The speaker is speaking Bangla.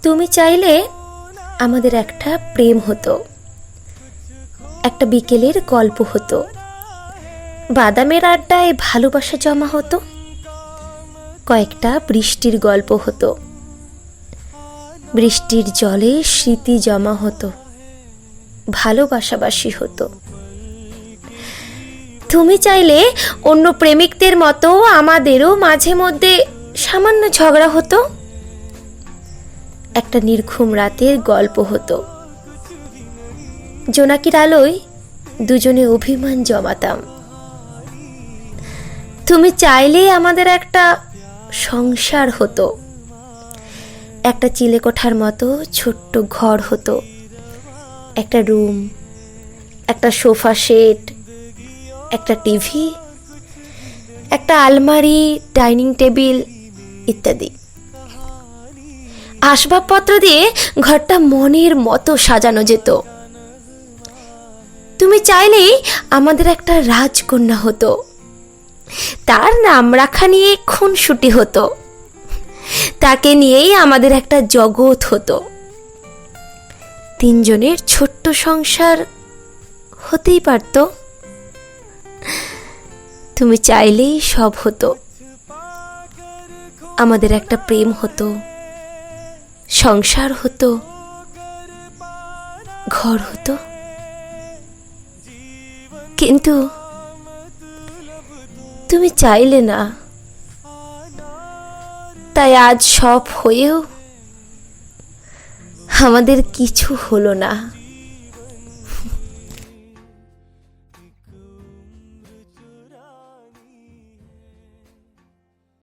তুমি চাইলে আমাদের একটা প্রেম হতো, একটা বিকেলের গল্প হতো, বাদামের আড্ডায় ভালোবাসা জমা হতো, কয়েকটা বৃষ্টির গল্প হতো, বৃষ্টির জলে স্মৃতি জমা হতো, ভালোবাসাবাসি হতো। তুমি চাইলে অন্য প্রেমিকদের মতো আমাদেরও মাঝে মধ্যে সামান্য ঝগড়া হতো, একটা নির্ঘুম রাতের গল্প হতো, জোনাকির আলোয় দুজনে অভিমান জমাতাম। তুমি চাইলেই আমাদের একটা সংসার হতো, একটা চিলেকোঠার মতো ছোট্ট ঘর হতো, একটা রুম, একটা সোফা সেট, একটা টিভি, একটা আলমারি, ডাইনিং টেবিল ইত্যাদি। আসবাবপত্র দিয়ে ঘরটা মনের মতো সাজানো যেত। তুমি চাইলেই আমাদের একটা রাজকন্যা হতো, তার নাম রাখা নিয়ে খুনসুটি হতো, তাকে নিয়েই আমাদের একটা জগৎ হতো। তিনজনের ছোট্ট সংসার হতেই পারত। তুমি চাইলেই সব হতো, আমাদের একটা প্রেম হতো, সংসার হতো, ঘর হতো। কিন্তু তুমি চাইলে না, তাই আজ সব হয়েও আমাদের কিছু হলো না।